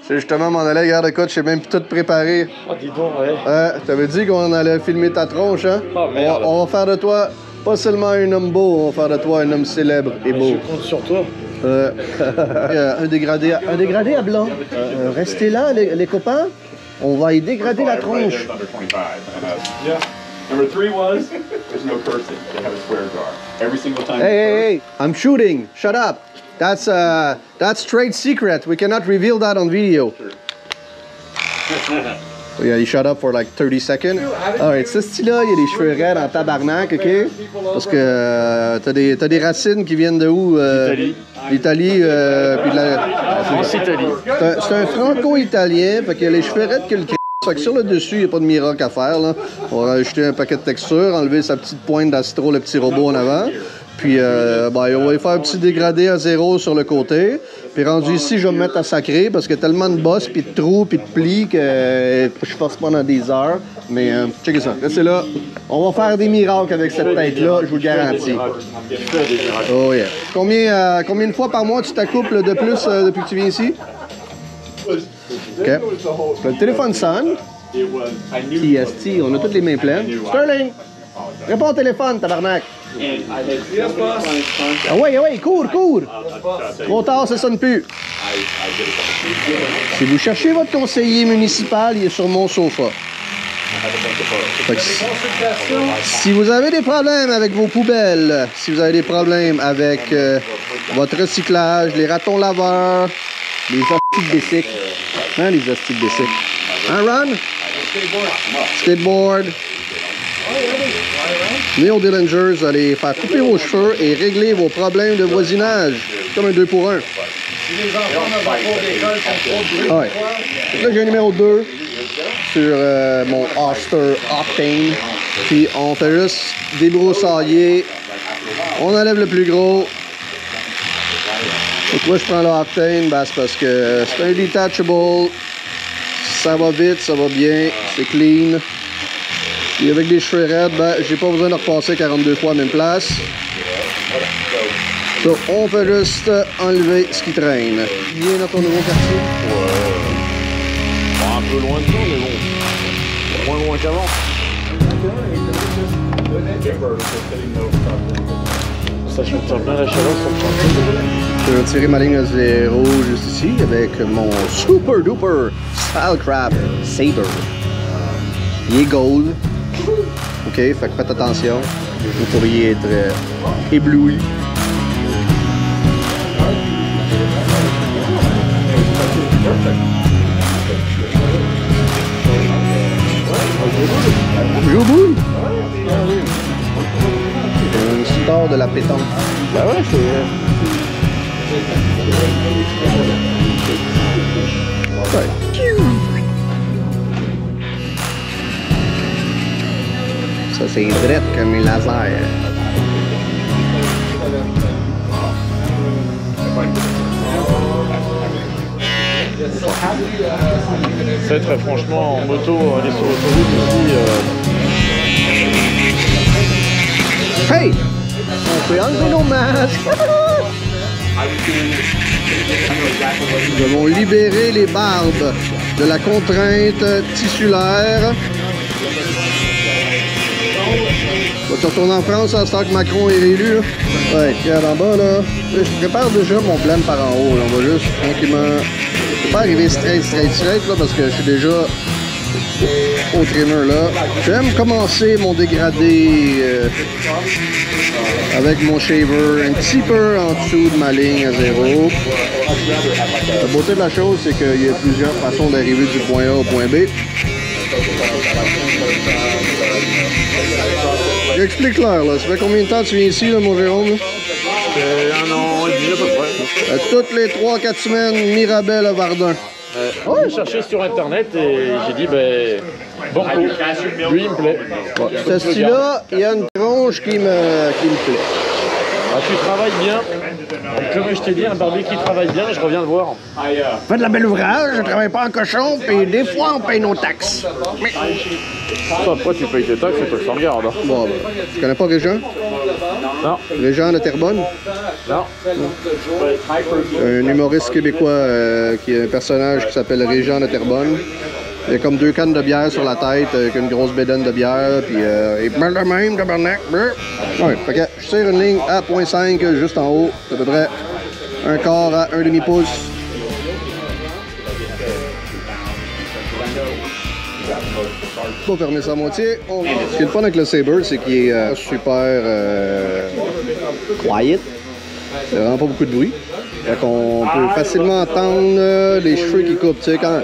C'est justement m'en aller, regarde, écoute, j'ai même tout préparé. Oh, dis donc, ouais. T'avais dit qu'on allait filmer ta tronche, hein? Oh, merde. On va faire de toi pas seulement un homme beau, on va faire de toi un homme célèbre et beau. Je compte sur toi. Un dégradé à blanc. Restez là, les copains. On va y dégrader la tronche. Number 3 was, there's no cursing. They have a swear jar. Every single time. Hey, I'm shooting. Shut up. That's trade secret. We cannot reveal that on video. Yeah, he shut up for like 30 seconds. Alright, ce style-là, il y a des cheveux raides en tabarnak, ok? Parce que t'as des racines qui viennent de où? L'Italie, puis de la... France-Italie. C'est un franco-italien, fait qu'il a les cheveux raides que le c***. Fait que sur le dessus, il n'y a pas de miracle à faire, là. On va rajouter un paquet de texture, enlever sa petite pointe d'astro, le petit robot en avant. Puis, on va y faire un petit dégradé à 0 sur le côté. Puis, rendu ici, je vais me mettre à sacrer parce qu'il y a tellement de bosses, puis de trous, puis de plis que je force pendant des heures. Mais, checkez ça. Restez là. On va faire des miracles avec cette tête-là, je vous le garantis. Oh yeah. Combien de fois par mois tu t'accouples de plus depuis que tu viens ici? OK. Le téléphone sonne. TST, on a toutes les mains pleines. Sterling! Réponds au téléphone, tabarnak! Ah ouais, cours! Trop tard, ça sonne plus. Si vous cherchez votre conseiller municipal, il est sur mon sofa. Si vous avez des problèmes avec vos poubelles, si vous avez des problèmes avec votre recyclage, les ratons laveurs, les hosties de bicycle. Hein, les hosties de bicycle. Hein, Ron? Skateboard. Venez au Dillingers, vous allez faire couper vos cheveux et régler vos problèmes de voisinage. Comme un 2 pour 1. Ah ouais. Là, j'ai un numéro 2 sur mon Oster Octane. Puis on fait juste débroussailler. On enlève le plus gros. Pourquoi je prends le Octane? Ben, c'est parce que c'est un detachable. Ça va vite, ça va bien, c'est clean. Et avec des cheveux raides, ben, j'ai pas besoin de repasser 42 fois à la même place. So, on fait juste enlever ce qui traîne. Viens dans ton nouveau quartier. Un peu loin de nous, mais bon. Moins loin qu'avant. Ça, je me bien la chaleur sur le chantier. Je vais retirer ma ligne à 0 juste ici avec mon Super Duper Stylecraft Saber. Il est gold. OK, fait que faites attention. Vous pourriez être ébloui. Joue au bout. C'est une star de la pétanque. Bah ouais, c'est... Ouais. Ça, c'est drette comme un laser. C'est très franchement, en moto, aller sur l'autoroute aussi... Hey! On peut enlever nos masques! Nous allons libérer les barbes de la contrainte tissulaire. Va-tu retourner en France à ce temps que Macron est réélu? Ouais, regarde en bas là. Je prépare déjà mon blême par en haut. Là. On va juste tranquillement. Je vais pas arriver straight là parce que je suis déjà au trimmer là. J'aime commencer mon dégradé avec mon shaver un petit peu en dessous de ma ligne à 0. La beauté de la chose, c'est qu'il y a plusieurs façons d'arriver du point A au point B. Explique-leur, là. Ça fait combien de temps que tu viens ici, là, mon Jérôme? C'est 1 an et demi à peu près. Toutes les 3-4 semaines, Mirabel à Verdun. J'ai cherché sur internet et j'ai dit, ben, bon coup, lui il me plaît. Bon, ce style-là, il y a une tronche qui me plaît. Ah, tu travailles bien. Et comme je t'ai dit, un barbier qui travaille bien, je reviens le voir. Faites de la belle ouvrage, je travaille pas en cochon, puis des fois on paye nos taxes. Mais... Après, tu payes tes taxes et toi, je t'en regarde. Bon, ben, tu connais pas Régent? Non. Régent de Terrebonne? Non. Un humoriste québécois qui est un personnage qui s'appelle Régent de Terrebonne. Il a comme 2 cannes de bière sur la tête avec une grosse bédaine de bière, puis il parle de même, tabarnak. Ouais, fait que je tire une ligne à 0.5 juste en haut, c'est à peu près un quart à 1,5 pouce. Pas fermer ça à moitié. Ce qui est le fun avec le Sabre, c'est qu'il est super quiet. Il n'y a vraiment pas beaucoup de bruit. Fait qu'on peut facilement entendre les cheveux qui coupent. Tu sais, quand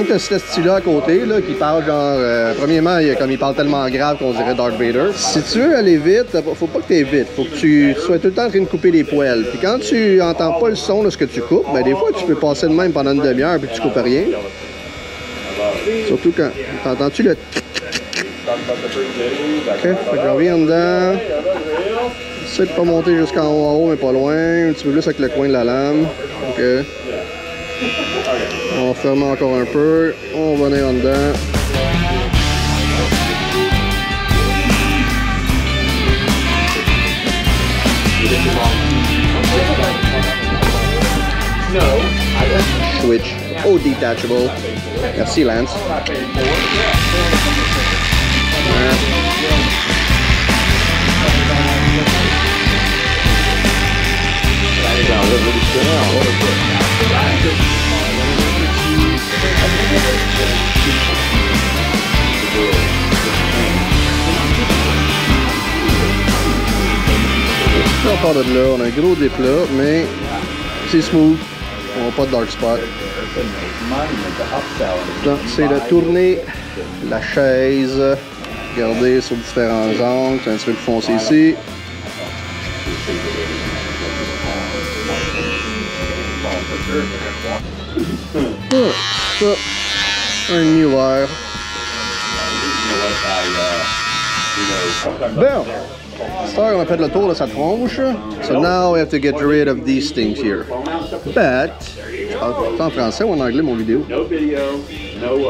tu as ce style-là à côté, là, qui parle genre... premièrement, comme il parle tellement grave qu'on dirait Darth Vader. Si tu veux aller vite, faut pas que tu ailles vite. Faut que tu sois tout le temps en train de couper les poils. Puis quand tu entends pas le son de ce que tu coupes, ben des fois, tu peux passer de même pendant une demi-heure puis tu coupes rien. Surtout quand... T'entends-tu le... OK, fait que je reviens dedans. J'essaie de pas monter jusqu'en haut, mais pas loin. Un petit peu plus avec le coin de la lame. OK. On va fermer encore un peu. On va venir en dedans. Switch. Oh, detachable. Merci, Lance. On part de là, on a un gros déplat, mais c'est smooth, on n'a pas de dark spot. C'est de tourner la chaise, regarder sur différents angles, c'est un petit peu plus foncé ici. Ça, un hiver. Bon, so on a fait le tour de sa tronche. So now we have to get rid of these things here. But, c'est en français ou en anglais mon vidéo?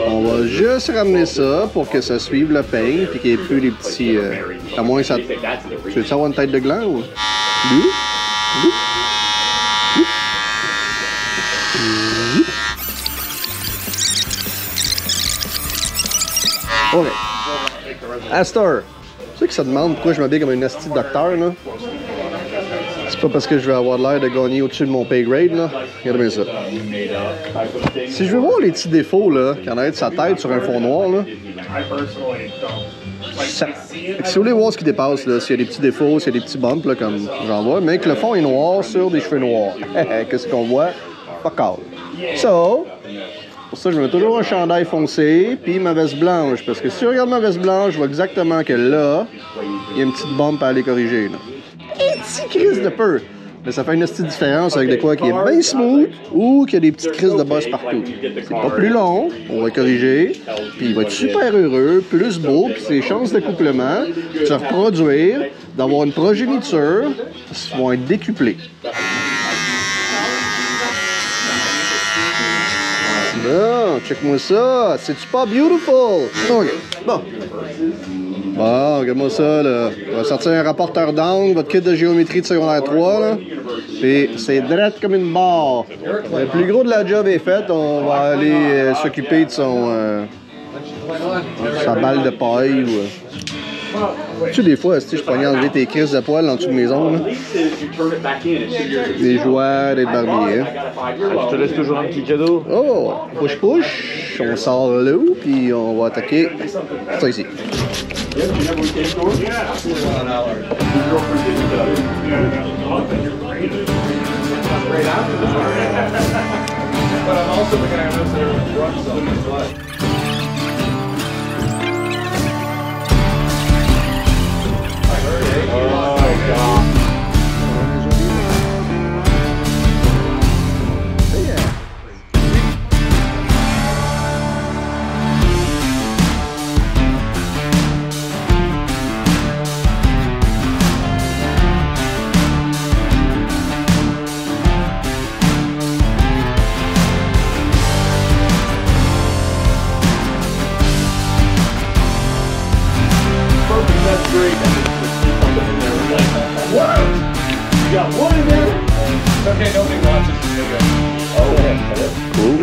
On va juste ramener ça pour que ça suive le peigne puis qu'il n'y ait plus les petits... à moins que ça... Tu veux avoir une tête de gland ou... OK. Astor, tu sais que ça demande pourquoi je m'habille comme un asti de docteur, là? C'est pas parce que je vais avoir l'air de gagner au-dessus de mon pay grade, là. Regarde bien ça. Si je veux voir les petits défauts, là, qu'il y en a de sa tête sur un fond noir, là... Ça... Si vous voulez voir ce qui dépasse, là, s'il y a des petits défauts, s'il y a des petits bumps, là, comme j'en vois, mais que le fond est noir sur des cheveux noirs. Qu'est-ce qu'on voit? Fuck all. So... Pour ça, je mets toujours un chandail foncé, puis ma veste blanche. Parce que si je regarde ma veste blanche, je vois exactement que là, il y a une petite bump à aller corriger. Là. Et petit crise de peu. Mais ça fait une petite différence avec de quoi qui est bien smooth ou qui a des petites crises de boss partout. C'est pas plus long, on va corriger, puis il va être super heureux, plus beau, puis ses chances d'accouplement, de se reproduire, d'avoir une progéniture, vont être décuplées. Bon, check-moi ça. C'est-tu pas beautiful? OK. Bon. Bon, regarde-moi ça, là. On va sortir un rapporteur d'angle, votre kit de géométrie de secondaire 3, là. Puis c'est drette comme une barre. Le plus gros de la job est fait. On va aller s'occuper de sa balle de paille ou... Tu sais, des fois, si je pognais enlever tes crises de poils en dessous de mes ongles. Des joueurs, des barbiers. Je te laisse toujours un petit cadeau. Oh, push. On sort là, puis on va attaquer ça ici.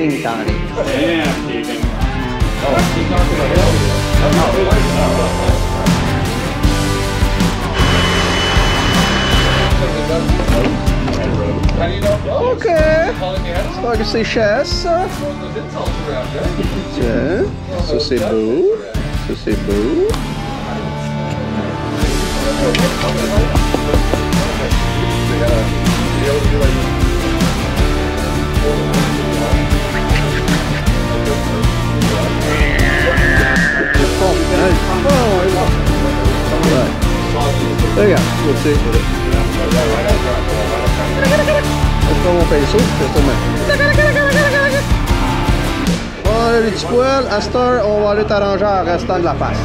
King Connie. Damn, Keegan. OK. J'espère que c'est chasse, ça. Tiens, ça c'est beau. Ça c'est beau. Regarde, c'est. Je prends mon pinceau, je fais ça. Voilà les petits poils. À cette heure, on va aller t'arranger en restant de la face.